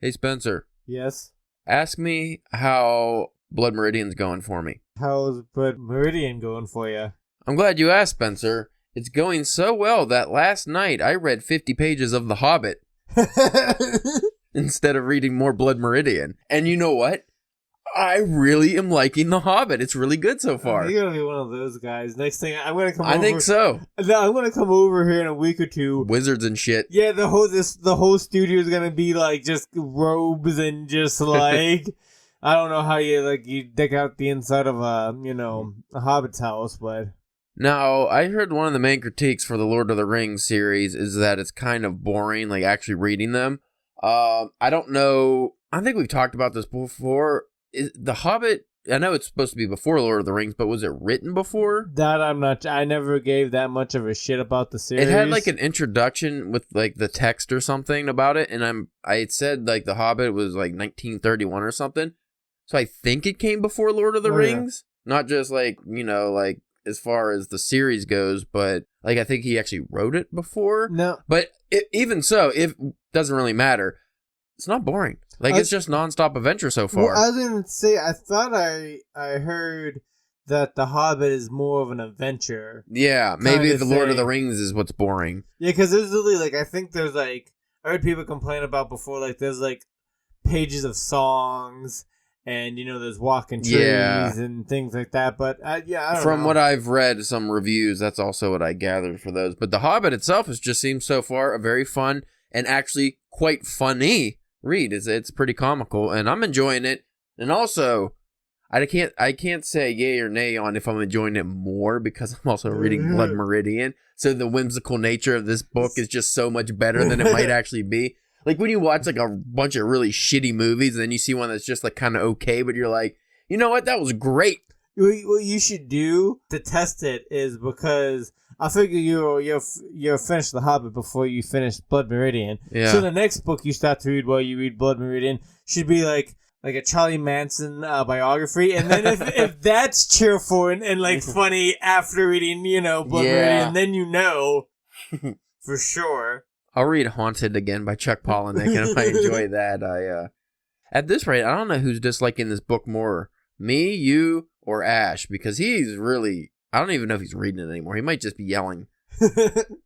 Hey, Spencer, Yes. ask me how Blood Meridian's going for me. How's Blood Meridian going for you? I'm glad you asked, Spencer. It's going so well that last night I read 50 pages of The Hobbit instead of reading more Blood Meridian. And you know what? I really am liking The Hobbit. It's really good so far. You're gonna be one of those guys. Next thing, I'm gonna come. I think so. No, I'm gonna come over here in a week or two. Wizards and shit. Yeah, the whole studio is gonna be like just robes and just like I don't know how you deck out the inside of a Hobbit's house, but Now, I heard one of the main critiques for the Lord of the Rings series is that it's kind of boring, like actually reading them. I don't know. I think we've talked about this before. The Hobbit, I know it's supposed to be before Lord of the Rings, but was it written before? that I'm not. I never gave that much of a shit about the series. It had like an introduction with like the text or something about it, and I said like The Hobbit was like 1931 or something. So I think it came before Lord of the Rings, not just like like as far as the series goes, but like I think he actually wrote it before. No, But even so, it doesn't really matter. It's not boring. Like it's just nonstop adventure so far. well, I was gonna say I thought I heard that The Hobbit is more of an adventure. Yeah, maybe kinda the Lord of the thing. Rings is what's boring. Yeah, because there's literally like I think there's like I heard people complain about before like there's like pages of songs and there's walking trees Yeah. and things like that. But I don't From know. what I've read, some reviews, that's also what I gathered for those. But The Hobbit itself has just seemed so far a very fun and actually quite funny read. It's pretty comical, and I'm enjoying it. And also, I can't say yay or nay on if I'm enjoying it more because I'm also reading Blood Meridian. So the whimsical nature of this book is just so much better than it might actually be. Like when you watch like a bunch of really shitty movies and then you see one that's just like kind of okay, but you're like, you know what, that was great. What you should do to test it is because I figure you'll finish The Hobbit before you finish Blood Meridian. Yeah. So the next book you start to read while you read Blood Meridian should be like a Charlie Manson biography, and then if that's cheerful and like funny after reading Blood Meridian, then for sure. I'll read Haunted again by Chuck Palahniuk, and if I enjoy that, at this rate, I don't know who's disliking this book more, me, you, or Ash, because he's really, I don't even know if he's reading it anymore. He might just be yelling.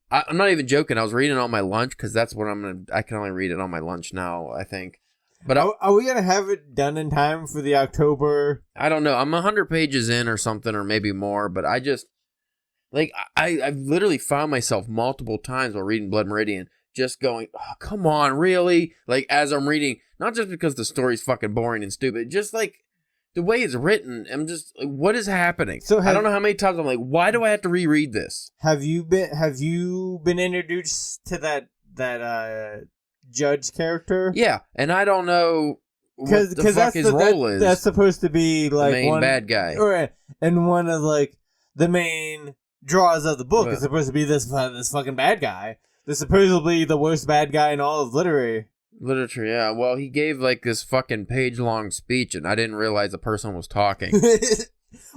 I'm not even joking. I was reading it on my lunch, because that's what I can only read it on my lunch now, I think. But are we going to have it done in time for the October? I don't know. I'm 100 pages in or something, or maybe more, but I just, like, I've literally found myself multiple times while reading Blood Meridian just going, oh, come on, really? Like, as I'm reading, not just because the story's fucking boring and stupid, just like the way it's written, I'm just like, what is happening? So I don't know how many times I'm like, why do I have to reread this? Have you been introduced to that judge character? Yeah, and I don't know what the fuck that's his role is. That's supposed to be like the main bad guy. Right, and one of like the main draws of the book Well- is supposed to be this fucking bad guy. This supposedly the worst bad guy in all of Literature, yeah. Well, he gave like this fucking page-long speech, and I didn't realize the person was talking.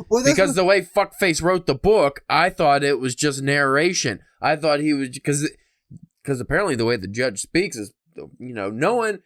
Well, Because the way Fuckface wrote the book, I thought it was just narration. I thought he was, because apparently the way the judge speaks is, no one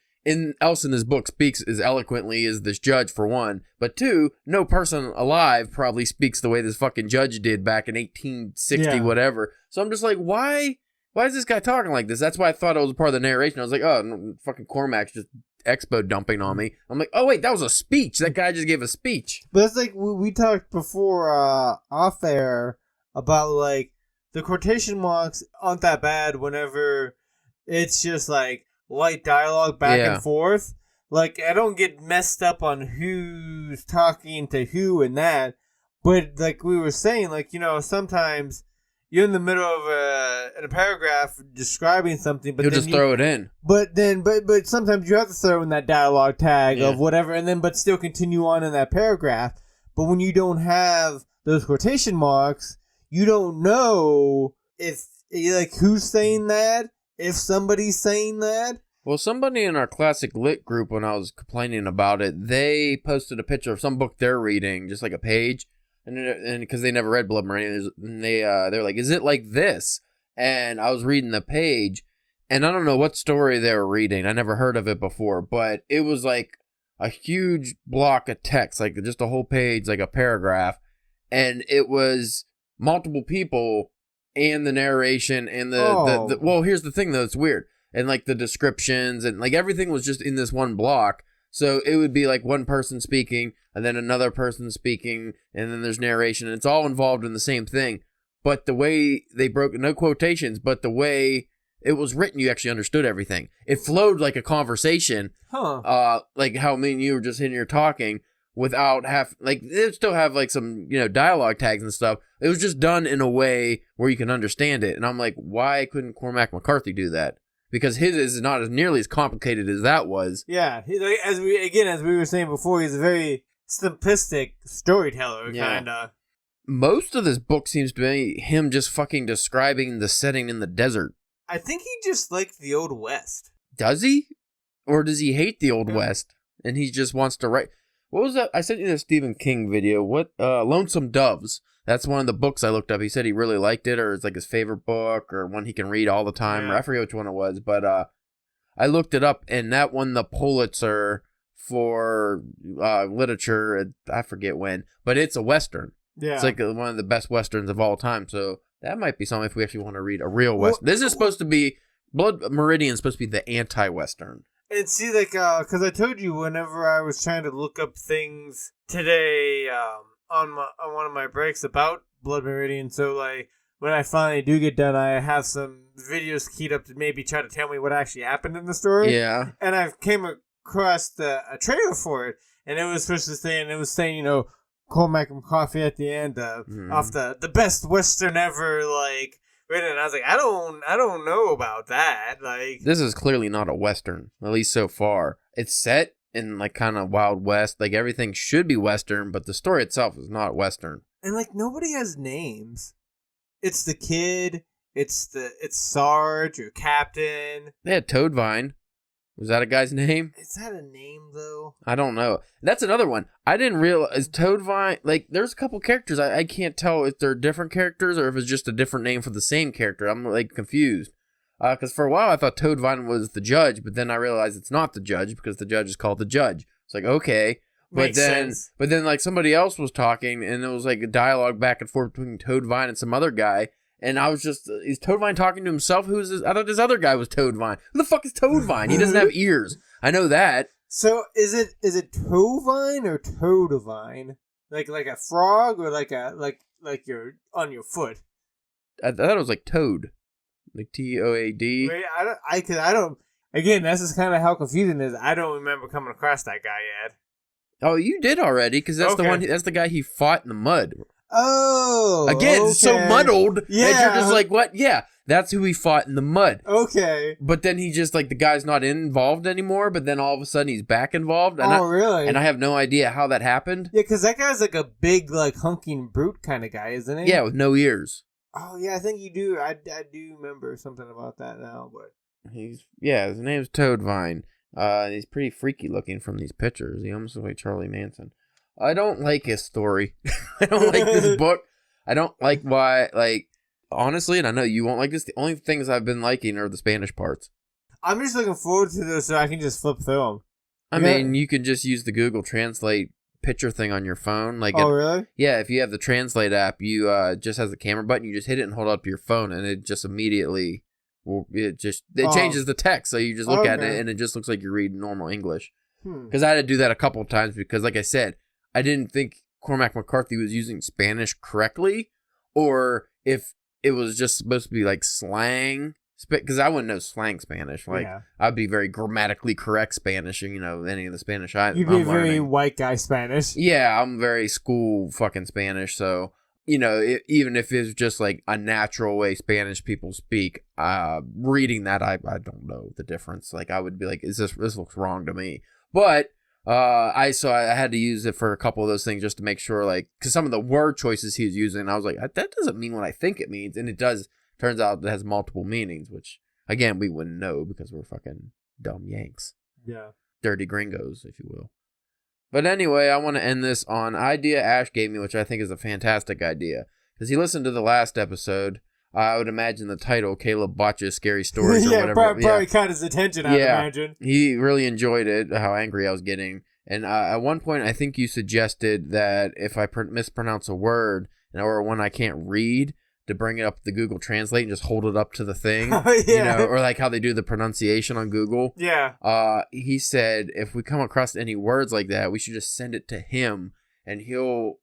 else in this book speaks as eloquently as this judge, for one. But two, no person alive probably speaks the way this fucking judge did back in 1860, whatever. So I'm just like, why is this guy talking like this? That's why I thought it was a part of the narration. I was like, oh, no, fucking Cormac's just expo dumping on me. I'm like, oh wait, that was a speech. That guy just gave a speech. But it's like we talked before off air about like the quotation marks aren't that bad whenever it's just like light dialogue back and forth. Like I don't get messed up on who's talking to who and that. But like we were saying, like sometimes you're in the middle of a paragraph describing something, but He'll then just throw it in. But sometimes you have to throw in that dialogue tag of whatever, and but still continue on in that paragraph. But when you don't have those quotation marks, you don't know if like who's saying that, if somebody's saying that. Well, somebody in our classic lit group, when I was complaining about it, they posted a picture of some book they're reading, just like a page. And because they never read Blood Meridian, they're like, is it like this? And I was reading the page, And I don't know what story they were reading. I never heard of it before, but it was like a huge block of text, like just a whole page, like a paragraph. And it was multiple people and the narration and the well, here's the thing though, it's weird. And like the descriptions and like everything was just in this one block. So it would be like one person speaking and then another person speaking and then there's narration and it's all involved in the same thing. But the way they broke, no quotations, but the way it was written, you actually understood everything. It flowed like a conversation. Like how me and you were just in here talking without like they still have like some, dialogue tags and stuff. It was just done in a way where you can understand it. And I'm like, why couldn't Cormac McCarthy do that? Because his is not as nearly as complicated as that was. Yeah, he's like, as we were saying before, he's a very simplistic storyteller, kind of. Most of this book seems to be him just fucking describing the setting in the desert. I think he just liked the Old West. Does he? Or does he hate the Old West? And he just wants to write... What was that? I sent you the Stephen King video. What? Lonesome Doves. That's one of the books I looked up. He said he really liked it, or it's like his favorite book, or one he can read all the time. Or I forget which one it was, but I looked it up, and that won the Pulitzer for literature. I forget when, but it's a Western. Yeah. It's like one of the best Westerns of all time, so that might be something if we actually want to read a real Western. This is supposed to be... Blood Meridian is supposed to be the anti-Western. And see, like, because I told you whenever I was trying to look up things today on one of my breaks about Blood Meridian, so, like, when I finally do get done, I have some videos keyed up to maybe try to tell me what actually happened in the story. Yeah. And I came across a trailer for it, and it was supposed to say, and it was saying, Cormac McCarthy at the end off the best Western ever, like, written. And I was like, I don't know about that. Like, this is clearly not a Western, at least so far. It's set in like kind of Wild West. Like everything should be Western, but the story itself is not Western. And like nobody has names. It's the kid. It's Sarge or Captain. They had Toadvine. Was that a guy's name? Is that a name, though? I don't know. That's another one. I didn't realize Toadvine... Like, there's a couple characters. I can't tell if they're different characters or if it's just a different name for the same character. I'm, like, confused. Because for a while, I thought Toadvine was the judge, but then I realized it's not the judge because the judge is called the judge. It's like, okay. Makes sense. But then, like, somebody else was talking, and it was, like, a dialogue back and forth between Toadvine and some other guy. And I was just, is Toadvine talking to himself? Who's this? I thought this other guy was Toadvine. Who the fuck is Toadvine? He doesn't have ears. I know that. So is it Toadvine or Toadvine? Like a frog or like you're on your foot? I thought it was like Toad, like Toad. Wait, I don't. Again, that's just kind of how confusing it is. I don't remember coming across that guy yet. Oh, you did already, because that's the one. That's the guy he fought in the mud. Oh, again, okay. So muddled that you're just like, what? Yeah, that's who he fought in the mud. Okay. But then he just, like, the guy's not involved anymore, but then all of a sudden he's back involved. And really? And I have no idea how that happened. Yeah, because that guy's like a big, like, hunking brute kind of guy, isn't he? Yeah, with no ears. Oh, yeah, I think you do. I do remember something about that now, but... his name's Toadvine. He's pretty freaky looking from these pictures. He almost looks like Charlie Manson. I don't like his story. I don't like this book. I don't like why, like, honestly, and I know you won't like this, the only things I've been liking are the Spanish parts. I'm just looking forward to this so I can just flip through them. I mean, you can just use the Google Translate picture thing on your phone. Like, really? Yeah, if you have the Translate app, you just has the camera button, you just hit it and hold it up to your phone, and it just immediately, it changes the text, so you just look at it, and it just looks like you're reading normal English. Because I had to do that a couple of times because, like I said, I didn't think Cormac McCarthy was using Spanish correctly, or if it was just supposed to be like slang, because I wouldn't know slang Spanish. Like, I'd be very grammatically correct Spanish, or, any of the Spanish You'd be very white guy Spanish. Yeah, I'm very school fucking Spanish, so, even if it's just like a natural way Spanish people speak, reading that, I don't know the difference. Like, I would be like, this looks wrong to me. But... I had to use it for a couple of those things just to make sure, like, because some of the word choices he was using, I was like, that doesn't mean what I think it means, and it does. Turns out it has multiple meanings, which again we wouldn't know because we're fucking dumb Yanks, dirty gringos, if you will. But anyway, I want to end this on an idea Ash gave me, which I think is a fantastic idea, because he listened to the last episode. I would imagine the title, Caleb Botches Scary Stories or yeah, whatever. probably caught his attention, I'd imagine. He really enjoyed it, how angry I was getting. And at one point, I think you suggested that if I mispronounce a word or one I can't read, to bring it up to Google Translate and just hold it up to the thing. Or like how they do the pronunciation on Google. Yeah. He said if we come across any words like that, we should just send it to him and he'll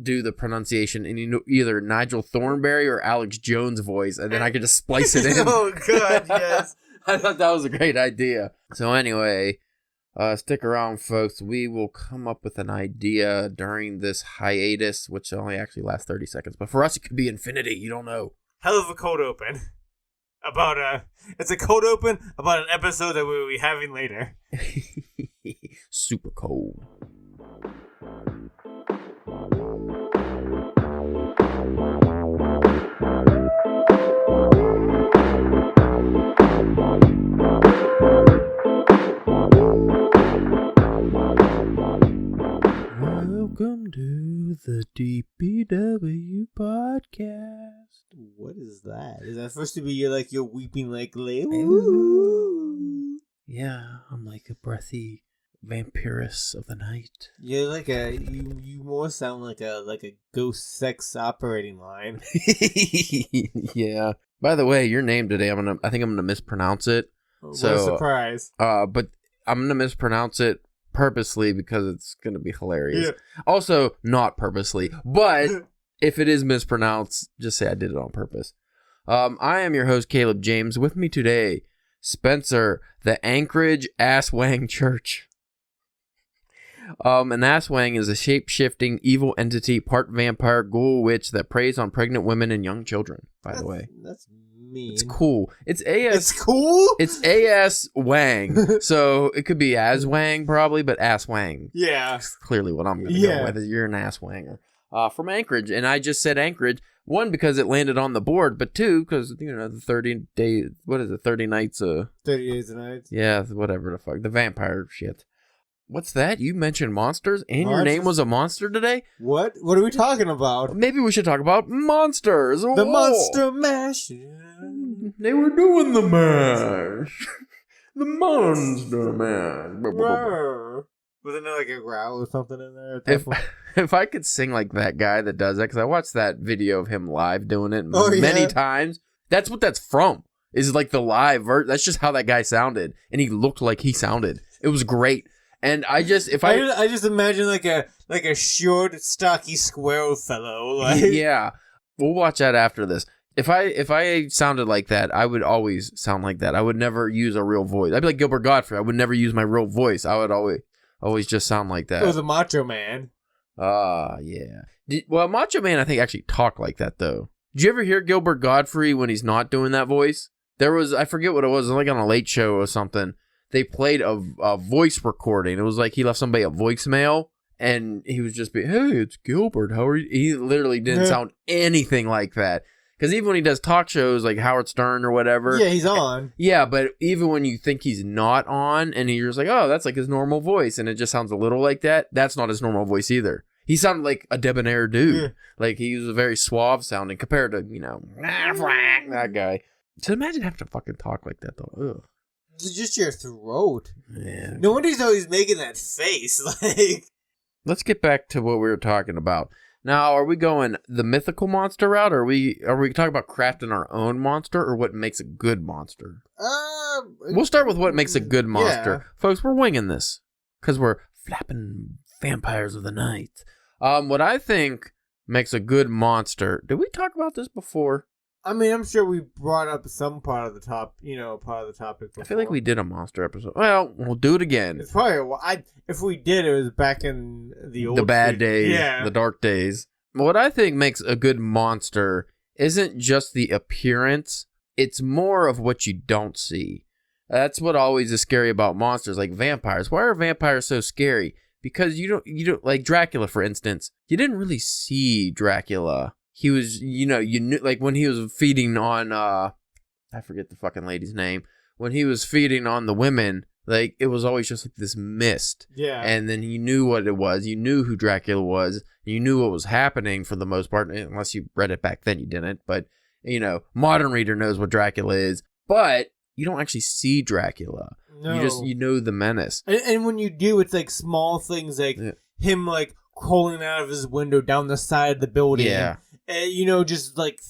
do the pronunciation in either Nigel Thornberry or Alex Jones' voice, and then I could just splice it in. Oh, God, yes. I thought that was a great idea. So anyway, stick around, folks. We will come up with an idea during this hiatus, which only actually lasts 30 seconds. But for us, it could be infinity. You don't know. Hell of a cold open. It's a cold open about an episode that we'll be having later. Super cold. Welcome to the DPW podcast. What is that? Is that supposed to be you're weeping like Yeah, I'm like a breathy vampiress of the night. You're like you more sound like a ghost sex operating line. Yeah. By the way, your name today, I think I'm gonna mispronounce it. What a surprise. But I'm gonna mispronounce it purposely because it's gonna be hilarious. Yeah. Also, not purposely, but if it is mispronounced, just say I did it on purpose. I am your host, Caleb James. With me today, Spencer, the Anchorage Asswang Church. An Asswang is a shape-shifting evil entity, part vampire, ghoul witch that preys on pregnant women and young children, by the way. That's mean. It's cool. It's cool? It's A.S. Wang. So it could be Aswang probably, but Asswang. Yeah. That's clearly what I'm going to go with. You're an Asswanger. From Anchorage. And I just said Anchorage. One, because it landed on the board, but two, because, the 30 days, 30 nights? 30 days and nights? Yeah, whatever the fuck. The vampire shit. What's that? You mentioned monsters, and your name was a monster today? What? What are we talking about? Maybe we should talk about monsters. The Monster Mash. They were doing the mash. The Monster Mash. Wasn't there like a growl or something in there? If I could sing like that guy that does that, because I watched that video of him live doing it many times. That's what that's from. Is like the live version. That's just how that guy sounded, and he looked like he sounded. It was great. And I just imagine like a short, stocky squirrel fellow. Yeah, we'll watch that after this. If I sounded like that, I would always sound like that. I would never use a real voice. I'd be like Gilbert Gottfried. I would never use my real voice. I would always just sound like that. It was a Macho Man. Yeah. Macho Man, I think, actually talked like that, though. Did you ever hear Gilbert Gottfried when he's not doing that voice? I forget what it was like on a late show or something. They played a voice recording. It was like he left somebody a voicemail, and he was just hey, it's Gilbert. How are you? He literally didn't sound anything like that. Because even when he does talk shows like Howard Stern or whatever. Yeah, he's on. Yeah, but even when you think he's not on, and you're just like, oh, that's like his normal voice, and it just sounds a little like that, that's not his normal voice either. He sounded like a debonair dude. Yeah. Like, he was very suave sounding compared to, that guy. So imagine having to fucking talk like that, though. Ugh. It's just your throat. Yeah. No wonder he's always making that face. Let's get back to what we were talking about. Now, are we going the mythical monster route, or are we talking about crafting our own monster, or what makes a good monster? We'll start with what makes a good monster. Yeah. Folks, we're winging this, because we're flapping vampires of the night. What I think makes a good monster, did we talk about this before? I mean, I'm sure we brought up some part of the topic before. I feel like we did a monster episode. Well, we'll do it again. It's probably if we did, it was back in the bad days, the dark days. What I think makes a good monster isn't just the appearance; it's more of what you don't see. That's what always is scary about monsters, like vampires. Why are vampires so scary? Because you don't like Dracula, for instance. You didn't really see Dracula. He was, you knew, like when he was feeding on, I forget the fucking lady's name. When he was feeding on the women, like it was always just like this mist. Yeah. And then you knew what it was. You knew who Dracula was. You knew what was happening for the most part, unless you read it back then. You didn't, but modern reader knows what Dracula is, but you don't actually see Dracula. No. You know the menace. And when you do, it's like small things like him like crawling out of his window down the side of the building. Yeah. Just like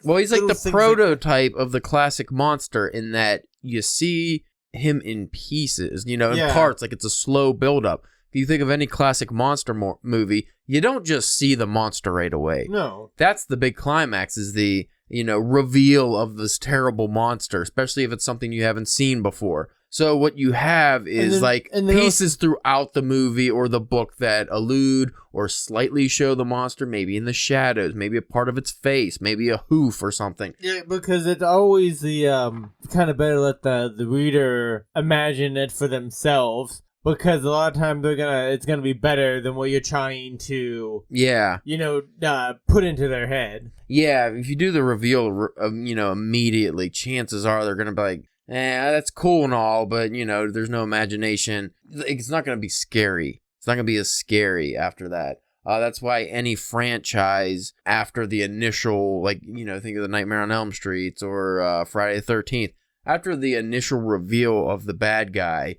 well, he's like the prototype of the classic monster in that you see him in pieces, in parts, like it's a slow buildup. If you think of any classic monster movie, you don't just see the monster right away. No. That's the big climax, is the, reveal of this terrible monster, especially if it's something you haven't seen before. So what you have is pieces throughout the movie or the book that allude or slightly show the monster, maybe in the shadows, maybe a part of its face, maybe a hoof or something. Yeah, because it's always the kind of better let the reader imagine it for themselves. Because a lot of times it's gonna be better than what you're trying to, put into their head. Yeah, if you do the reveal, immediately, chances are they're gonna be like, that's cool and all, but there's no imagination. It's not gonna be scary. It's not gonna be as scary after that. That's why any franchise after the initial, think of the Nightmare on Elm Street or Friday the 13th. After the initial reveal of the bad guy,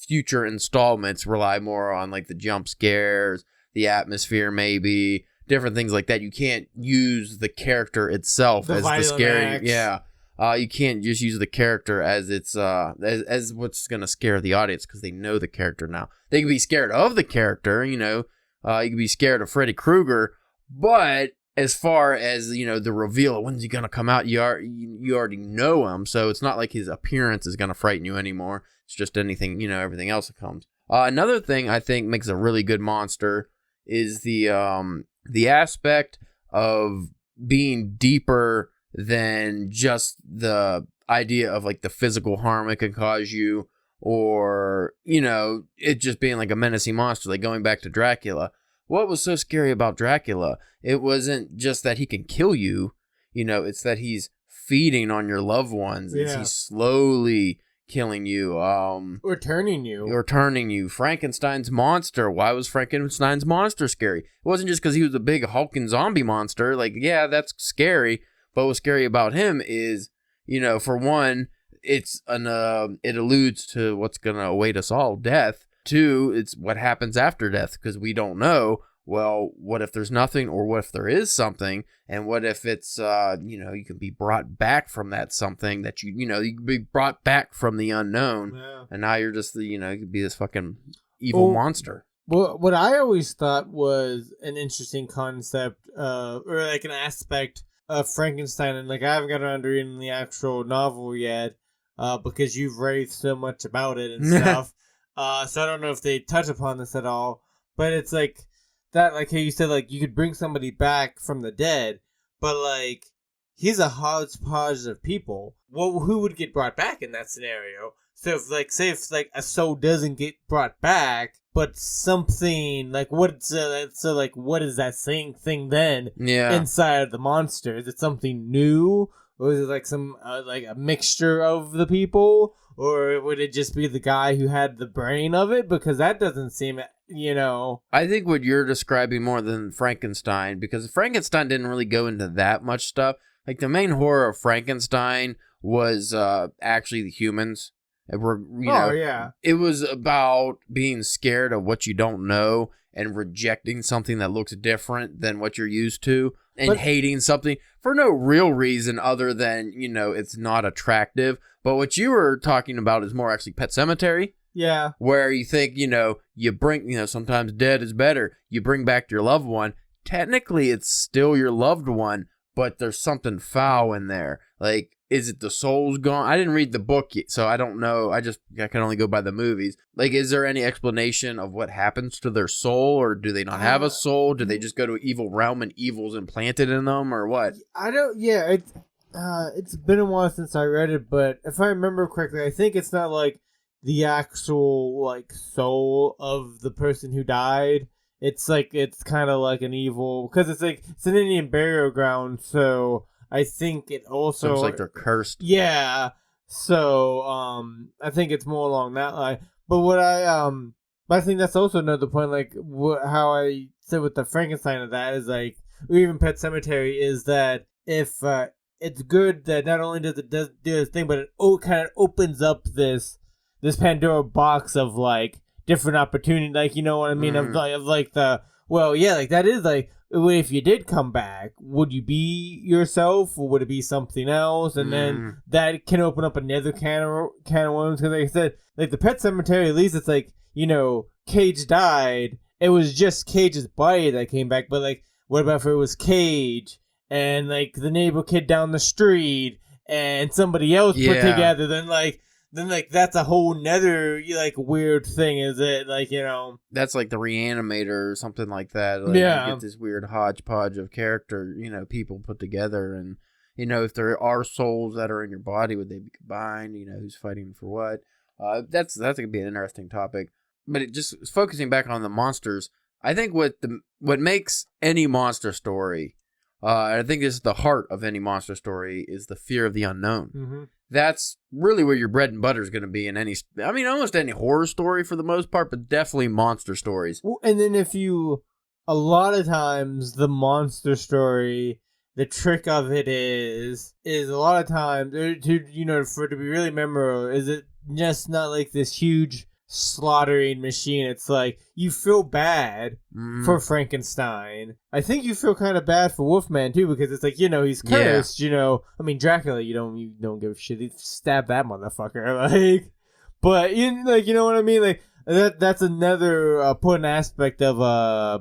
future installments rely more on like the jump scares, the atmosphere, maybe different things like that. You can't use the character itself as the scary. Acts. Yeah, you can't just use the character as it's as what's gonna scare the audience because they know the character now. They can be scared of the character. You can be scared of Freddy Krueger, but as far as, the reveal of when's he going to come out, you already know him, so it's not like his appearance is going to frighten you anymore. It's just anything, everything else that comes. Another thing I think makes a really good monster is the aspect of being deeper than just the idea of, like, the physical harm it can cause you or, it just being like a menacing monster, like going back to Dracula. What was so scary about Dracula? It wasn't just that he can kill you, it's that he's feeding on your loved ones. Yeah. He's slowly killing you. Or turning you. Frankenstein's monster. Why was Frankenstein's monster scary? It wasn't just because he was a big hulking zombie monster. Like, yeah, that's scary. But what's scary about him is, for one, it alludes to what's going to await us all, death. Two, it's what happens after death, because we don't know, well, what if there's nothing, or what if there is something, and what if it's, you can be brought back from that something that you can be brought back from the unknown, and now you're just, you could be this fucking evil monster. Well, what I always thought was an interesting concept, or like an aspect of Frankenstein, and like I haven't got around to reading the actual novel yet, because you've raved so much about it and stuff. So I don't know if they touch upon this at all, but it's like that, like how you said, like you could bring somebody back from the dead, but like he's a hodgepodge of people. Well, who would get brought back in that scenario? So if like a soul doesn't get brought back, but something like what is that thing then? Yeah. Inside of the monster, is it something new, or is it like some like a mixture of the people? Or would it just be the guy who had the brain of it? Because that doesn't seem, I think what you're describing more than Frankenstein, because Frankenstein didn't really go into that much stuff. Like, the main horror of Frankenstein was actually the humans. It was about being scared of what you don't know and rejecting something that looks different than what you're used to. And hating something for no real reason other than, it's not attractive. But what you were talking about is more actually Pet Sematary. Yeah. Where you think, you bring, sometimes dead is better. You bring back your loved one. Technically, it's still your loved one, but there's something foul in there. Like, is it the soul's gone? I didn't read the book yet, so I don't know. I can only go by the movies. Like, is there any explanation of what happens to their soul, or do they not have a soul? Do they just go to an evil realm and evil's implanted in them, or what? I don't. Yeah, it's been a while since I read it, but if I remember correctly, I think it's not like the actual like soul of the person who died. It's kind of like an evil, because it's an Indian burial ground, so I think it also looks like they're cursed. Yeah. So I think it's more along that line. But what I think that's also another point, like how I said with the Frankenstein of that is like, or even Pet Sematary, is that if it's good that not only does it do this thing, but it kind of opens up this Pandora box of like different opportunity, like, you know what I mean, of like the, well, yeah, like that is like, if you did come back, would you be yourself or would it be something else? And then that can open up another can of worms, because like I said, like the Pet Cemetery, at least it's like, you know, Cage died, it was just Cage's body that came back, but like, what about if it was Cage and like the neighbor kid down the street and somebody else put together? Then that's a whole nother like weird thing, is it? Like, you know, that's like the Reanimator or something like that. Like, yeah, you get this weird hodgepodge of character, you know, people put together, and you know, if there are souls that are in your body, would they be combined? You know, who's fighting for what? That's gonna be an interesting topic. But it just focusing back on the monsters, I think what makes any monster story, I think this is the heart of any monster story, is the fear of the unknown. Mm-hmm. That's really where your bread and butter is going to be in almost any horror story for the most part, but definitely monster stories. Well, and then a lot of times the monster story, the trick of it is a lot of times, for it to be really memorable, is it just not like this huge slaughtering machine. It's like you feel bad for Frankenstein. I think you feel kind of bad for Wolfman too, because it's like, you know, he's cursed. You know, I mean, Dracula, you don't give a shit. He stabbed that motherfucker, like. But you know what I mean, like that's another important aspect of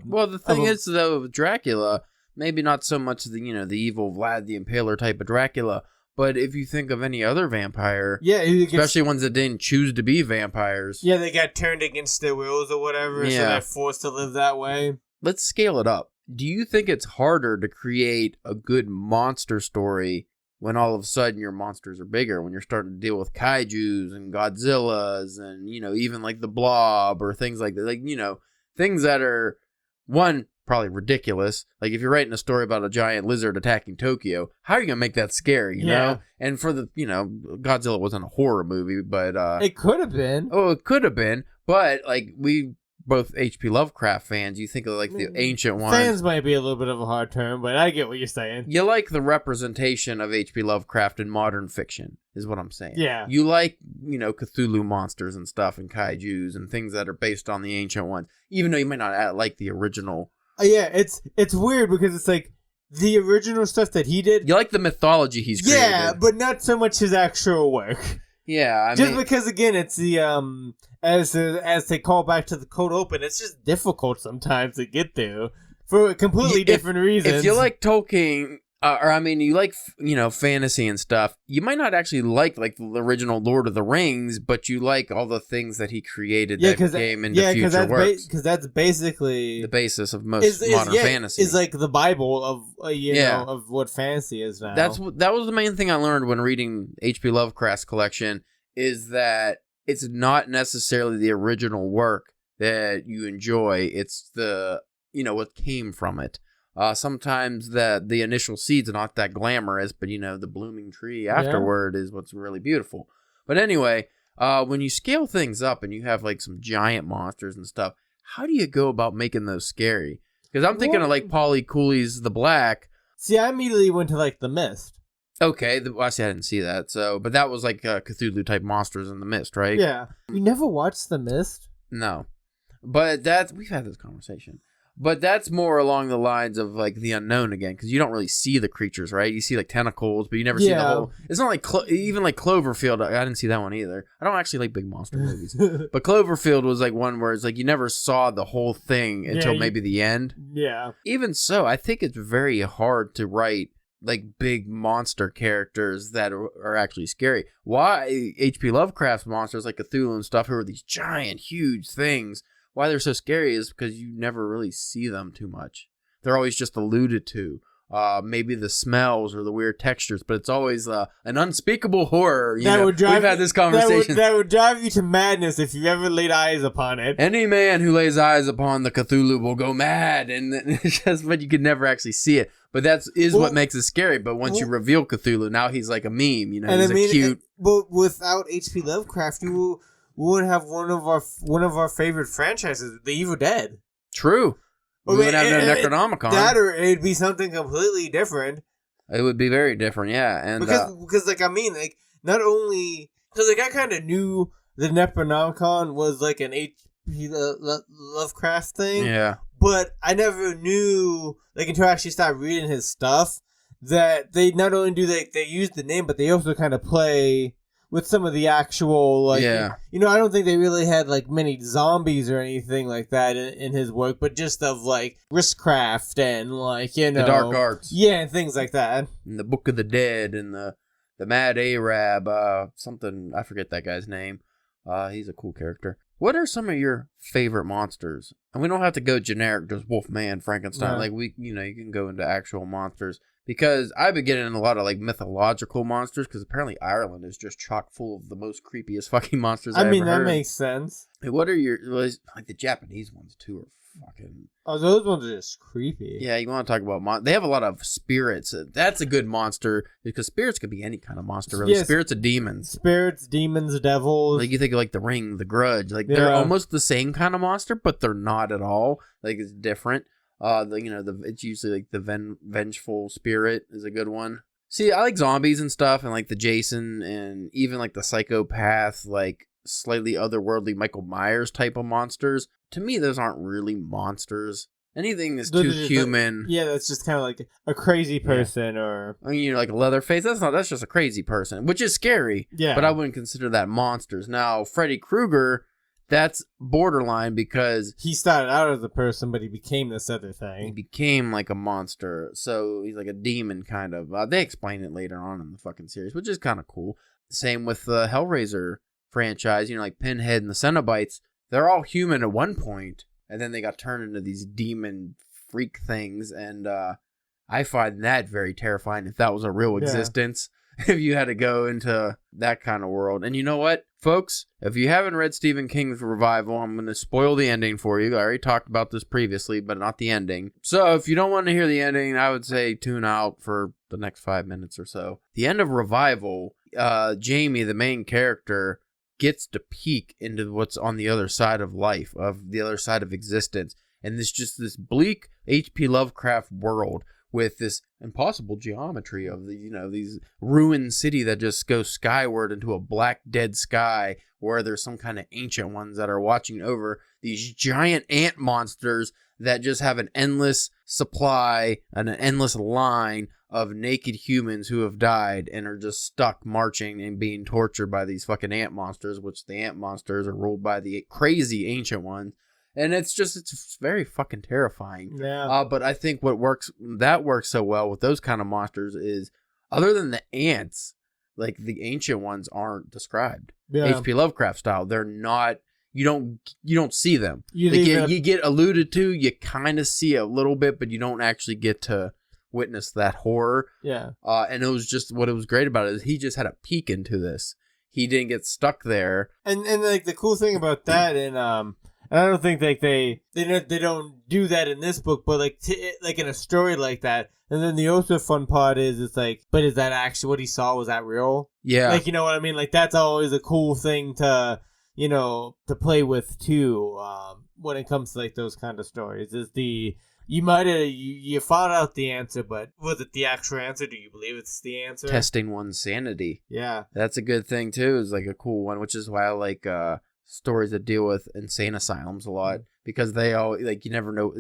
Well, the thing is though, with Dracula, maybe not so much the evil Vlad the Impaler type of Dracula. But if you think of any other vampire, especially ones that didn't choose to be vampires. Yeah, they got turned against their wills or whatever, so they're forced to live that way. Let's scale it up. Do you think it's harder to create a good monster story when all of a sudden your monsters are bigger, when you're starting to deal with kaijus and Godzillas and, you know, even like the Blob or things like that? Like, you know, things that are, one, probably ridiculous. Like if you're writing a story about a giant lizard attacking Tokyo, how are you gonna make that scary, you know? And for the, you know, Godzilla wasn't a horror movie, but it could have been. Oh, it could have been, but like we both H.P. Lovecraft fans, you think of like the ancient ones. Fans might be a little bit of a hard term, but I get what you're saying. You like the representation of H.P. Lovecraft in modern fiction, is what I'm saying. Yeah. You like, you know, Cthulhu monsters and stuff and kaijus and things that are based on the ancient ones, even though you might not like the original. Yeah, it's weird because it's like the original stuff that he did. You like the mythology he's created. Yeah, but not so much his actual work. Yeah, I mean, because again, it's the as they call back to the cold open, it's just difficult sometimes to get there for completely different reasons. If you like Tolkien, you like, you know, fantasy and stuff, you might not actually like the original Lord of the Rings, but you like all the things that he created that came into future works. Because that's basically the basis of most modern fantasy. Is like the Bible of know, of what fantasy is now. That was the main thing I learned when reading H.P. Lovecraft's collection, is that it's not necessarily the original work that you enjoy. It's the, you know, what came from it. Sometimes the initial seeds are not that glamorous, but, you know, the blooming tree afterward is what's really beautiful. But anyway, when you scale things up and you have like some giant monsters and stuff, how do you go about making those scary? Because I'm thinking of like Pauly Cooley's The Black. See, I immediately went to like The Mist. Okay, I didn't see that. So, but that was like Cthulhu type monsters in The Mist, right? Yeah. You never watched The Mist? No, but we've had this conversation. But that's more along the lines of like the unknown again, because you don't really see the creatures, right? You see like tentacles, but you never see the whole. It's not like even like Cloverfield. I didn't see that one either. I don't actually like big monster movies, but Cloverfield was like one where it's like you never saw the whole thing until maybe the end. Yeah. Even so, I think it's very hard to write like big monster characters that are actually scary. Why H.P. Lovecraft's monsters like Cthulhu and stuff, who are these giant, huge things, why they're so scary is because you never really see them too much. They're always just alluded to. Maybe the smells or the weird textures, but it's always an unspeakable horror. We've had this conversation. That would drive you to madness if you ever laid eyes upon it. Any man who lays eyes upon the Cthulhu will go mad, and it's just, but you could never actually see it. But what makes it scary. But once you reveal Cthulhu, now he's like a meme. You know, he's cute. But without H.P. Lovecraft, we would have one of our favorite franchises, The Evil Dead. True. We would have no Necronomicon. That, or it'd be something completely different. It would be very different, yeah. And because like I mean, like not only because like I kind of knew the Necronomicon was like an H.P. Lovecraft thing, yeah, but I never knew like until I actually started reading his stuff that they not only do they use the name, but they also kind of play with some of the actual, like, you know, I don't think they really had, like, many zombies or anything like that in his work, but just of, like, Riskcraft and, like, you know. The Dark Arts. Yeah, and things like that. And the Book of the Dead and the Mad Arab, something, I forget that guy's name. He's a cool character. What are some of your favorite monsters? And we don't have to go generic, just Wolfman, Frankenstein. No. Like, you can go into actual monsters. Because I've been getting in a lot of, like, mythological monsters, because apparently Ireland is just chock full of the most creepiest fucking monsters I've ever heard. That makes sense. Hey, what are your, like, the Japanese ones, too, are fucking... Oh, those ones are just creepy. Yeah, you want to talk about... They have a lot of spirits. That's a good monster, because spirits could be any kind of monster, really. Yes. Spirits of demons. Spirits, demons, devils. Like, you think of, like, The Ring, The Grudge. Like, they're almost the same kind of monster, but they're not at all. Like, it's different. It's usually like the vengeful spirit is a good one. See, I like zombies and stuff, and like the Jason, and even like the psychopath, like slightly otherworldly Michael Myers type of monsters. To me, those aren't really monsters. Anything that's too human. That's just kind of like a crazy person, or I mean, like a Leatherface. That's just a crazy person, which is scary. Yeah, but I wouldn't consider that monsters. Now, Freddy Krueger. That's borderline because... He started out as a person, but he became this other thing. He became like a monster. So he's like a demon, kind of. They explain it later on in the fucking series, which is kind of cool. Same with the Hellraiser franchise. Like Pinhead and the Cenobites. They're all human at one point, and then they got turned into these demon freak things. And I find that very terrifying if that was a real existence. If you had to go into that kind of world. And you know what, folks? If you haven't read Stephen King's Revival, I'm going to spoil the ending for you. I already talked about this previously, but not the ending. So if you don't want to hear the ending, I would say tune out for the next 5 minutes or so. The end of Revival, Jamie, the main character, gets to peek into what's on the other side of life, of the other side of existence. And this just this bleak H.P. Lovecraft world with this impossible geometry of these ruined city that just goes skyward into a black dead sky where there's some kind of ancient ones that are watching over these giant ant monsters that just have an endless supply and an endless line of naked humans who have died and are just stuck marching and being tortured by these fucking ant monsters, which the ant monsters are ruled by the crazy ancient ones. And it's very fucking terrifying. Yeah. But I think what works so well with those kind of monsters is, other than the ants, like the ancient ones aren't described. Yeah. H.P. Lovecraft style. They're not. You don't see them. You get alluded to. You kind of see a little bit, but you don't actually get to witness that horror. Yeah. And it was just what it was great about it is he just had a peek into this. He didn't get stuck there. And like the cool thing about that, and I don't think like they don't do that in this book, but like like in a story like that. And then the also fun part is it's like, but is that actually what he saw? Was that real? Yeah. Like, you know what I mean? Like that's always a cool thing to to play with too. When it comes to like those kind of stories, is you might have you found out the answer, but was it the actual answer? Do you believe it's the answer? Testing one's sanity. Yeah, that's a good thing too. Is like a cool one, which is why I like stories that deal with insane asylums a lot, because they all like you never know.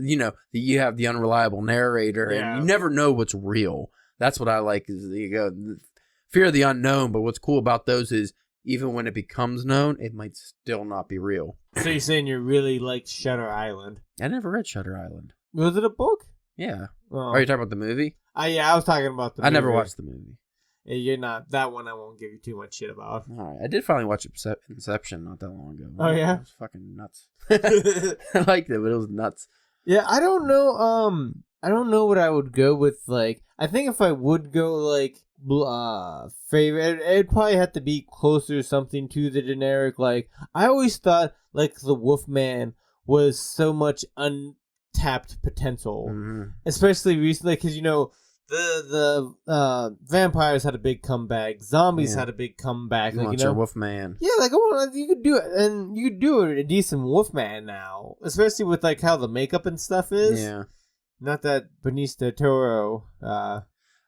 You have the unreliable narrator, and you never know what's real. That's what I like. Is you go fear of the unknown, but what's cool about those is even when it becomes known, it might still not be real. So you're saying you really like Shutter Island? I never read Shutter Island. Was it a book? Yeah. Oh. Are you talking about the movie? Yeah, I was talking about the movie. I never watched the movie. You're not. That one I won't give you too much shit about. All right. I did finally watch Inception not that long ago. Oh, yeah? It was fucking nuts. I liked it, but it was nuts. Yeah, I don't know. I don't know what I would go with. Like, I think if I would go, like, favorite, it'd probably have to be closer to something to the generic. Like, I always thought, like, the Wolfman was so much untapped potential. Mm-hmm. Especially recently, because, the vampires had a big comeback. Zombies had a big comeback. You want your Wolfman. Yeah, like you could do it, and you could do a decent Wolfman now, especially with like how the makeup and stuff is. Yeah. Not that Benicio del Toro.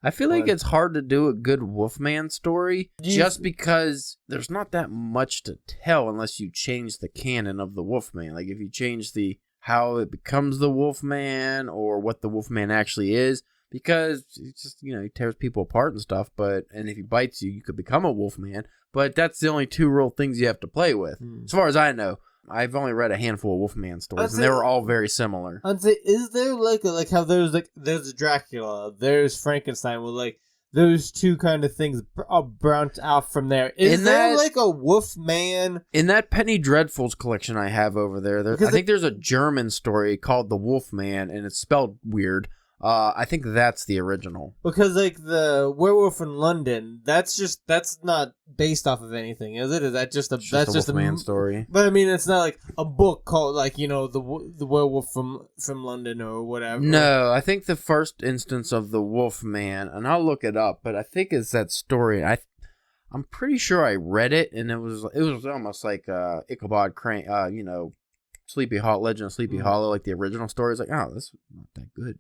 I feel like it's hard to do a good Wolfman story just because there's not that much to tell unless you change the canon of the Wolfman. Like if you change how it becomes the Wolfman or what the Wolfman actually is, because it's just, he tears people apart and stuff, and if he bites you, you could become a Wolfman, but that's the only two real things you have to play with. As far as I know. I've only read a handful of Wolfman stories, and they were all very similar. I'd say, is there like how there's Dracula, there's Frankenstein, with those two kind of things are burnt out from there. Is there a Wolfman? In that Penny Dreadfuls collection I have over there, I think there's a German story called The Wolfman, and it's spelled weird. I think that's the original. Because the Werewolf in London, that's not based off of anything, is it? Is that just a Wolfman story? But I mean, it's not like a book called the Werewolf from London or whatever. No, I think the first instance of the Wolfman, and I'll look it up, but I think it's that story. I'm pretty sure I read it, and it was almost like Ichabod Crane, Legend of Sleepy Hollow, like the original story. Is like, oh, this is not that good.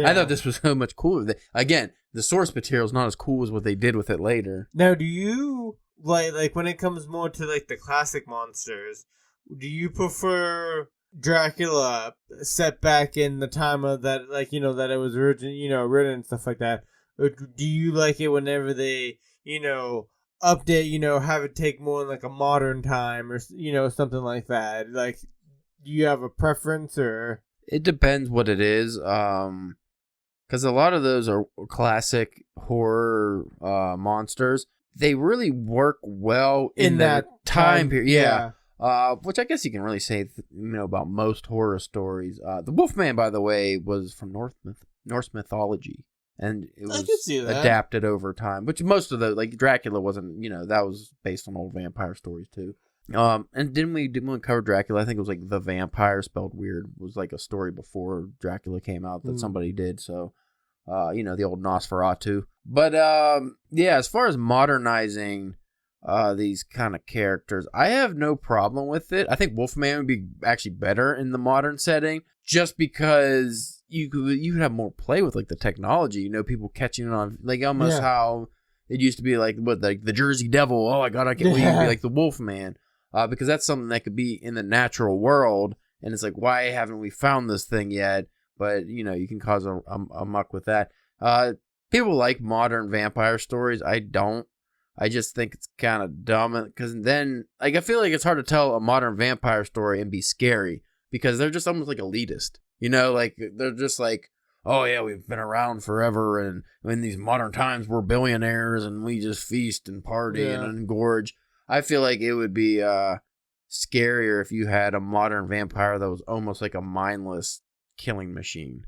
I thought this was so much cooler. Again, the source material is not as cool as what they did with it later. Now, do you like when it comes more to the classic monsters? Do you prefer Dracula set back in the time of that, that it was written and stuff like that, or do you like it whenever they update, have it take more like a modern time or something like that? Do you have a preference, or? It depends what it is, because a lot of those are classic horror monsters. They really work well in that time period. Yeah. Which I guess you can really say, about most horror stories. The Wolfman, by the way, was from Norse mythology, and it was adapted over time. Which most of the Dracula wasn't. That was based on old vampire stories too. And didn't we cover Dracula? I think it was The Vampire spelled weird was a story before Dracula came out that somebody did. So, the old Nosferatu. But as far as modernizing these kind of characters, I have no problem with it. I think Wolfman would be actually better in the modern setting, just because you could have more play with the technology. People catching it on almost how it used to be the Jersey Devil. Oh, I can't believe you'd be the Wolfman. Because that's something that could be in the natural world, and it's why haven't we found this thing yet? But you can cause a muck with that. People like modern vampire stories. I don't. I just think it's kind of dumb, because then I feel like it's hard to tell a modern vampire story and be scary, because they're just almost elitist. They're just oh yeah, we've been around forever, and in these modern times we're billionaires and we just feast and party and engorge. I feel like it would be scarier if you had a modern vampire that was almost like a mindless killing machine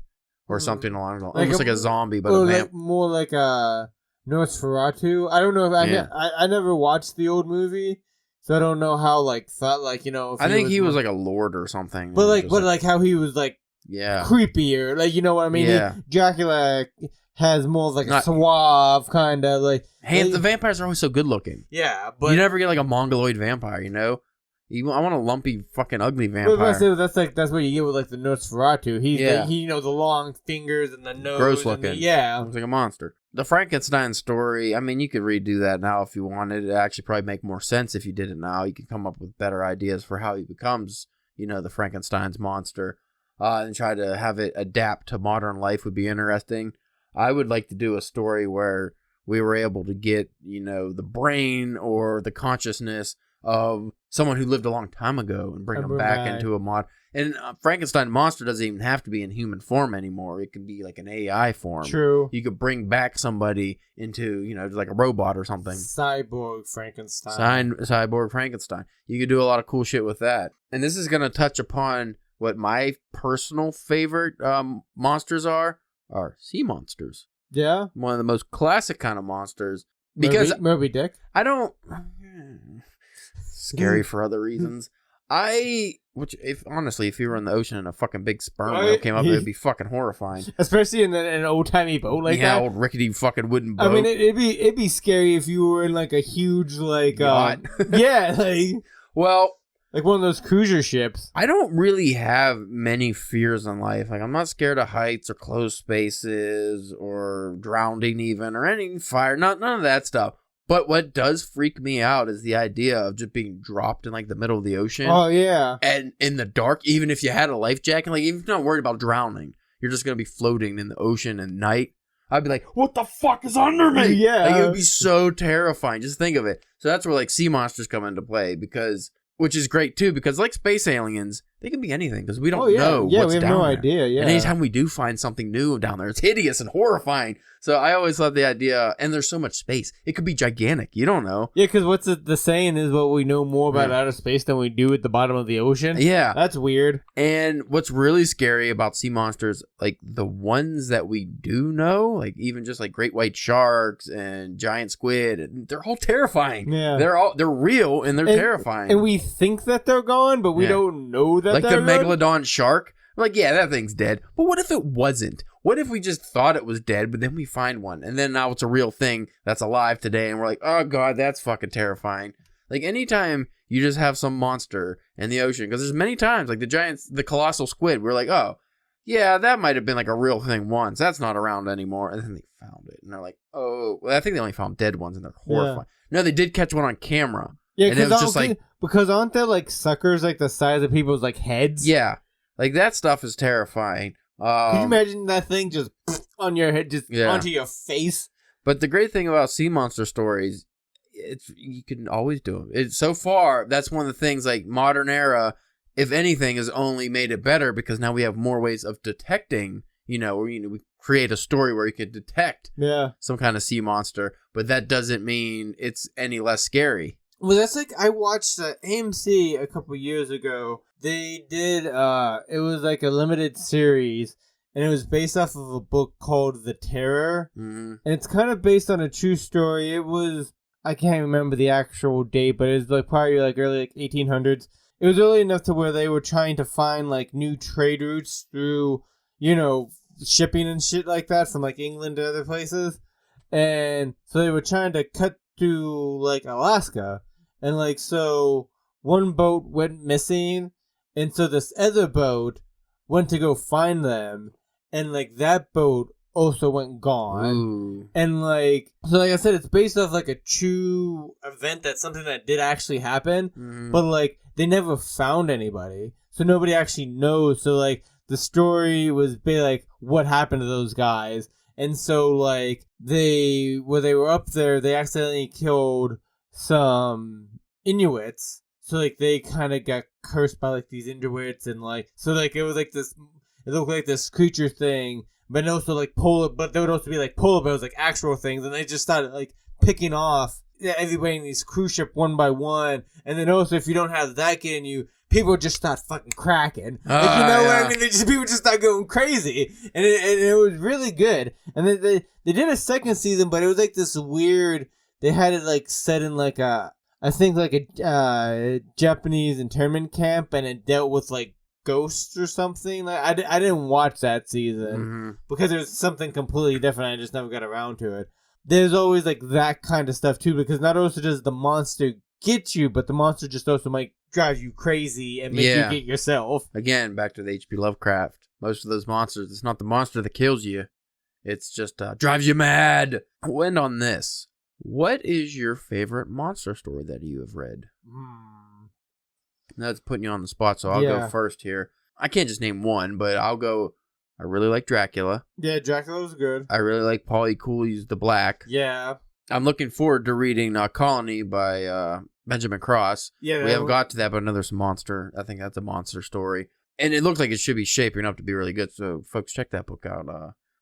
or something along those lines. Almost like a zombie, but more like a Nosferatu. I don't know if I never watched the old movie, so I don't know how thought if I think he was a lord or something. But how he was creepier, what I mean? Yeah. Dracula has more of a suave kind of the vampires are always so good looking. Yeah, but you never get a mongoloid vampire. I want a lumpy, fucking ugly vampire. That's what you get with the Nosferatu. He's the long fingers and the nose, gross looking. Looks like a monster. The Frankenstein story. I mean, you could redo that now if you wanted. It actually probably make more sense if you did it now. You could come up with better ideas for how he becomes, the Frankenstein's monster, and try to have it adapt to modern life would be interesting. I would like to do a story where we were able to get, the brain or the consciousness of someone who lived a long time ago and bring them back into a mod. And Frankenstein monster doesn't even have to be in human form anymore. It can be an AI form. True. You could bring back somebody into, a robot or something. Cyborg Frankenstein. Cyborg Frankenstein. You could do a lot of cool shit with that. And this is going to touch upon what my personal favorite monsters are sea monsters. Yeah. One of the most classic kind of monsters. Because Moby Dick. I don't... Scary for other reasons. If you were in the ocean and a fucking big sperm whale came up, it would be fucking horrifying. Especially in an old timey boat that. Yeah, old rickety fucking wooden boat. I mean, it'd be scary if you were in a huge yacht. yeah, well, Like one of those cruiser ships. I don't really have many fears in life. Like, I'm not scared of heights or closed spaces or drowning even or any fire. None of that stuff. But what does freak me out is the idea of just being dropped in like the middle of the ocean. Oh, yeah. And in the dark, even if you had a life jacket, like even if you're not worried about drowning, you're just going to be floating in the ocean at night. I'd be like, what the fuck is under me? Yeah. Like, it would be so terrifying. Just think of it. So that's where like sea monsters come into play which is great too, because like space aliens, they can be anything because we don't know what's down there. Yeah, we have no idea, yeah. And anytime we do find something new down there, it's hideous and horrifying. So I always love the idea, and there's so much space. It could be gigantic. You don't know. Yeah, because what's the saying is what we know more about outer space than we do at the bottom of the ocean. Yeah. That's weird. And what's really scary about sea monsters, like the ones that we do know, like even just like great white sharks and giant squid, they're all terrifying. Yeah. They're real and they're terrifying. And we think that they're gone, but we don't know that like they're the gone. megalodon shark. Like, yeah, that thing's dead. But what if it wasn't? What if we just thought it was dead, but then we find one, and then now it's a real thing that's alive today, and we're like, oh god, that's fucking terrifying. Like, anytime you just have some monster in the ocean, because there's many times, like the colossal squid, we're like, oh, yeah, that might have been like a real thing once. That's not around anymore. And then they found it, and they're like, oh, well, I think they only found dead ones, and they're horrifying. Yeah. No, they did catch one on camera. Yeah, and it was just like, because aren't there like suckers like the size of people's like heads? Yeah. Like, that stuff is terrifying. Can you imagine that thing just on your head, just onto your face? But the great thing about sea monster stories, you can always do them. So far, that's one of the things, like, modern era, if anything, has only made it better because now we have more ways of detecting, we create a story where you could detect some kind of sea monster, but that doesn't mean it's any less scary. Well, that's like, I watched AMC a couple years ago. They did, it was like a limited series, and it was based off of a book called The Terror. Mm-hmm. And it's kind of based on a true story. It was, I can't remember the actual date, but it was like probably like early like 1800s. It was early enough to where they were trying to find like new trade routes through, shipping and shit like that from like England to other places. And so they were trying to cut through like Alaska. And like, so one boat went missing. And so this other boat went to go find them. And like that boat also went gone. Ooh. And like, so like I said, it's based off like a true event that's something that did actually happen. Mm-hmm. But like, they never found anybody. So nobody actually knows. So like, the story was like, what happened to those guys? And so like, they were up there, they accidentally killed some Inuits. So like, they kind of got cursed by like these Inuits, and like, so like, it was like this, it looked like this creature thing, but also like but there would also be like polar bears, like actual things, and they just started like picking off everybody in these cruise ship one by one. And then also, if you don't have that getting you, people just start fucking cracking. What I mean? People just start going crazy, and it was really good. And then they did a second season, but it was like this weird. They had it like set in like I think like a Japanese internment camp, and it dealt with like ghosts or something. Like I didn't watch that season because it was something completely different. I just never got around to it. There's always like that kind of stuff too, because not only does the monster get you, but the monster just also might drive you crazy and make you get yourself. Again, back to the H.P. Lovecraft. Most of those monsters, it's not the monster that kills you. It's just drives you mad. We'll end on this. What is your favorite monster story that you have read? That's putting you on the spot, so I'll go first here. I can't just name one, but I'll go. I really like Dracula. Yeah, Dracula was good. I really like Paulie Cooley's The Black. Yeah. I'm looking forward to reading Colony by Benjamin Cross. Yeah, we haven't got to that, but I know there's a monster. I think that's a monster story. And it looks like it should be shaping up to be really good, so folks, check that book out.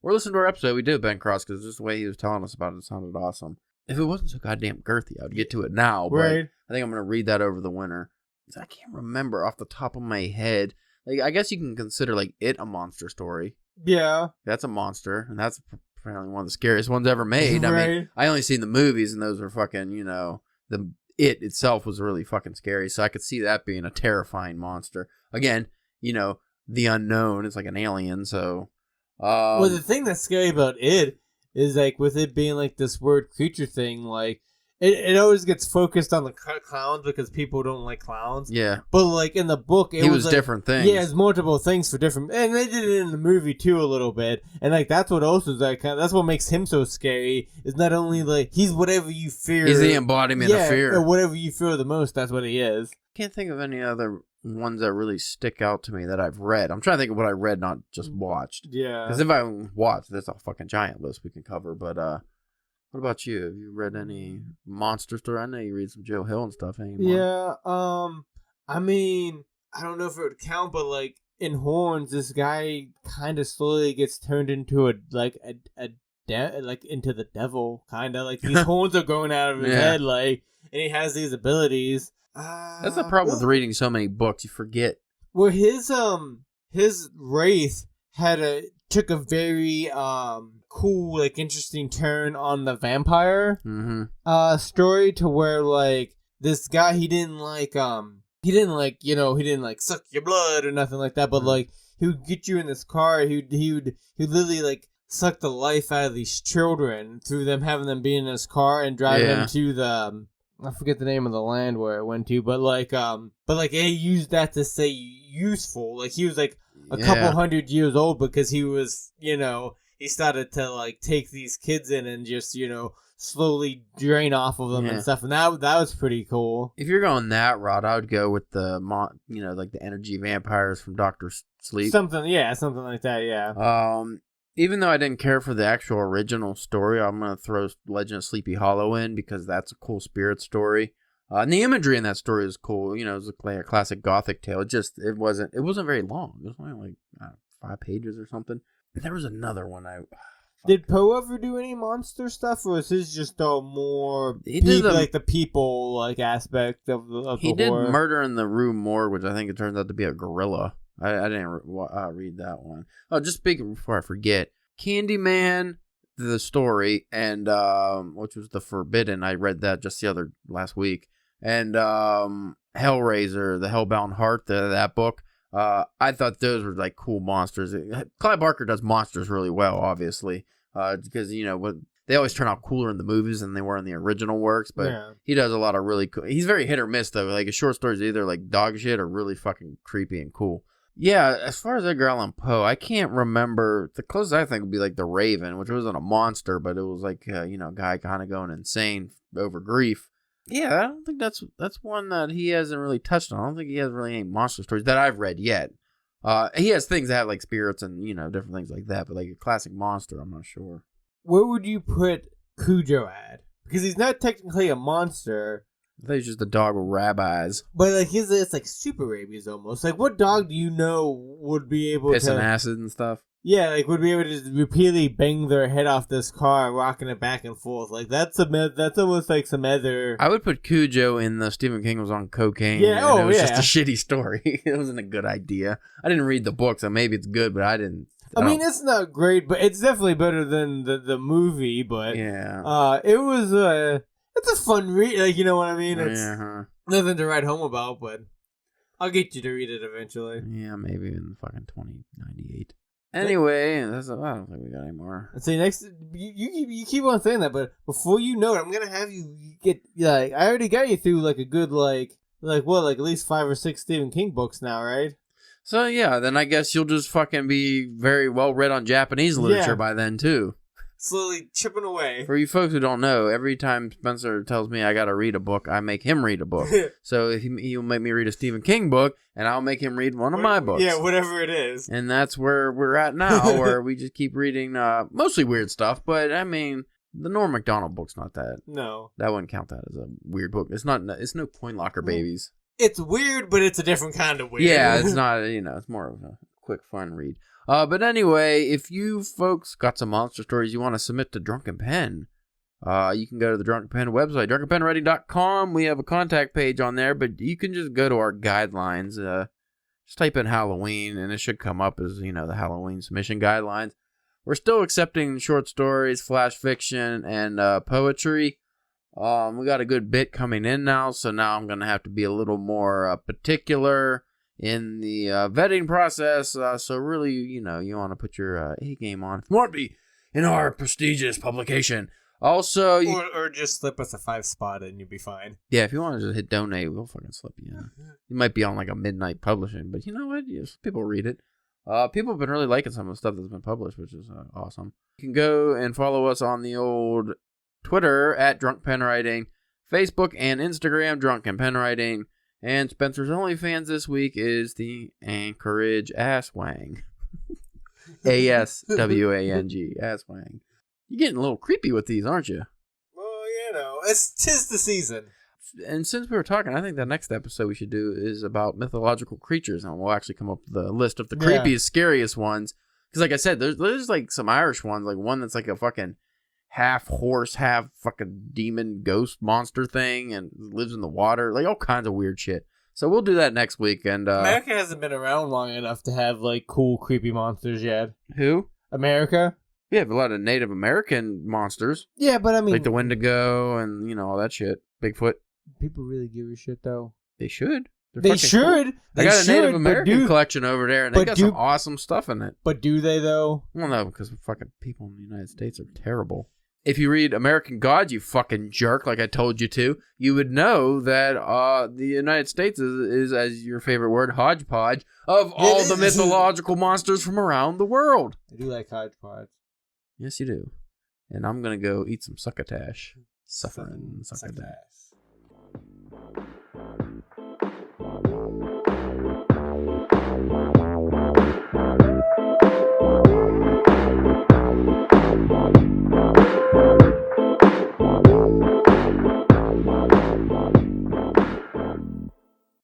Or listen to our episode we did with Ben Cross, because just the way he was telling us about it sounded awesome. If it wasn't so goddamn girthy, I would get to it now, but I think I'm going to read that over the winter. I can't remember off the top of my head. Like, I guess you can consider, like, It a monster story. Yeah. That's a monster, and that's apparently one of the scariest ones ever made. I mean, I only seen the movies, and those were fucking, It itself was really fucking scary, so I could see that being a terrifying monster. Again, the unknown is like an alien, so... well, the thing that's scary about It is, like, with it being, like, this weird creature thing, like, it always gets focused on the clowns because people don't like clowns. Yeah. But like in the book, He was like, different things. Yeah, it's multiple things for different, and they did it in the movie too a little bit. And like that's what also like that's what makes him so scary. Is not only like he's whatever you fear. He's the embodiment of fear. Or whatever you fear the most, that's what he is. Can't think of any other ones that really stick out to me that I've read. I'm trying to think of what I read, not just watched. Yeah. Because if I watched, that's a fucking giant list we can cover. But what about you? Have you read any monster story? I know you read some Joe Hill and stuff anymore. Yeah. I mean, I don't know if it would count, but like in Horns, this guy kind of slowly gets turned into like into the devil, kind of like these horns are going out of his head, like, and he has these abilities. That's the problem with reading so many books. You forget. Well, his wraith took a very cool, like, interesting turn on the vampire story, to where like this guy he didn't suck your blood or nothing like that, but like he would get you in this car. He would literally like suck the life out of these children through them having them be in his car and drive them to the I forget the name of the land where it went to, but he used that to say useful. Like he was like a couple 100 years old because he was, he started to like take these kids in and just, slowly drain off of them and stuff. And that was pretty cool. If you're going that route, I would go with the like the energy vampires from Dr. Sleep. Something like that, yeah. Even though I didn't care for the actual original story, I'm going to throw Legend of Sleepy Hollow in because that's a cool spirit story. And the imagery in that story is cool. It was like a classic gothic tale. It wasn't very long. It was only like 5 pages or something. And there was another one. Did Poe ever do any monster stuff, or is his just more the people like aspect of the He did horror? Murder in the Rue Morgue, which I think it turns out to be a gorilla. I didn't read that one. Oh, just speaking before I forget, Candyman, the story, and which was The Forbidden. I read that just last week. And Hellraiser, the Hellbound Heart, that book. I thought those were like cool monsters. Clive Barker does monsters really well, obviously, because they always turn out cooler in the movies than they were in the original works. But he does a lot of really cool. He's very hit or miss though. Like his short stories are either like dog shit or really fucking creepy and cool. Yeah, as far as Edgar Allan Poe, I can't remember. The closest I think would be like The Raven, which wasn't a monster, but it was like a guy kind of going insane over grief. Yeah, I don't think that's one that he hasn't really touched on. I don't think he has really any monster stories that I've read yet. He has things that have like spirits and different things like that, but like a classic monster, I'm not sure. Where would you put Cujo at? Because he's not technically a monster. I think he's just a dog with rabbis. But like it's like super rabies almost. Like what dog do you know would be able to piss and acid and stuff? Yeah, like would be able to just repeatedly bang their head off this car, rocking it back and forth. Like that's almost like some other. I would put Cujo in the Stephen King was on cocaine. Yeah, it was just a shitty story. It wasn't a good idea. I didn't read the book, so maybe it's good, but I didn't. I mean, it's not great, but it's definitely better than the movie. But it was it's a fun read. Like you know what I mean? It's nothing to write home about, but I'll get you to read it eventually. Yeah, maybe in fucking 2098. Anyway, I don't think we got any more. See, next you keep on saying that, but before you know it, I'm gonna have you get I already got you through like a good like at least 5 or 6 Stephen King books now, right? So yeah, then I guess you'll just fucking be very well read on Japanese literature by then too. Slowly chipping away. For you folks who don't know, every time Spencer tells me I gotta read a book, I make him read a book. So he'll make me read a Stephen King book, and I'll make him read one of my books. Yeah, whatever it is. And that's where we're at now, where we just keep reading mostly weird stuff. But I mean, the Norm Macdonald book's not that. No, that wouldn't count that as a weird book. It's not. It's no Coin Locker Babies. It's weird, but it's a different kind of weird. Yeah, it's not. It's more of a quick, fun read. But anyway, if you folks got some monster stories you want to submit to Drunken Pen, you can go to the Drunken Pen website, drunkenpenwriting.com. We have a contact page on there, but you can just go to our guidelines. Just type in Halloween, and it should come up as, the Halloween submission guidelines. We're still accepting short stories, flash fiction, and poetry. We got a good bit coming in now, so now I'm going to have to be a little more particular in the vetting process. So really, you want to put your A game on. If you want to be in our prestigious publication, Also, or just slip us a 5 spot and you'll be fine. Yeah, if you want to just hit donate, we'll fucking slip you in. You might be on like a midnight publishing, but you know what? People read it. People have been really liking some of the stuff that's been published, which is awesome. You can go and follow us on the old Twitter at Drunk Pen Writing, Facebook and Instagram Drunken Pen Writing, and Spencer's OnlyFans this week is the Anchorage Asswang. ASWANG Asswang. You're getting a little creepy with these, aren't you? Well, tis the season. And since we were talking, I think the next episode we should do is about mythological creatures, and we'll actually come up with a list of the creepiest, scariest ones. Because, like I said, there's like some Irish ones, like one that's like a fucking half horse, half fucking demon ghost monster thing, and lives in the water, like all kinds of weird shit. So we'll do that next week. And America hasn't been around long enough to have like cool, creepy monsters yet. Who? America. We have a lot of Native American monsters. Yeah, but I mean, like the Wendigo and all that shit. Bigfoot. People really give a shit though. They should. They should. Cool. I got a Native American collection over there, and they got some awesome stuff in it. But do they though? Well, no, because fucking people in the United States are terrible. If you read American Gods, you fucking jerk, like I told you to, you would know that the United States is, as your favorite word, hodgepodge of all the mythological monsters from around the world. I do like hodgepodge. Yes, you do. And I'm going to go eat some succotash. Suffering succotash.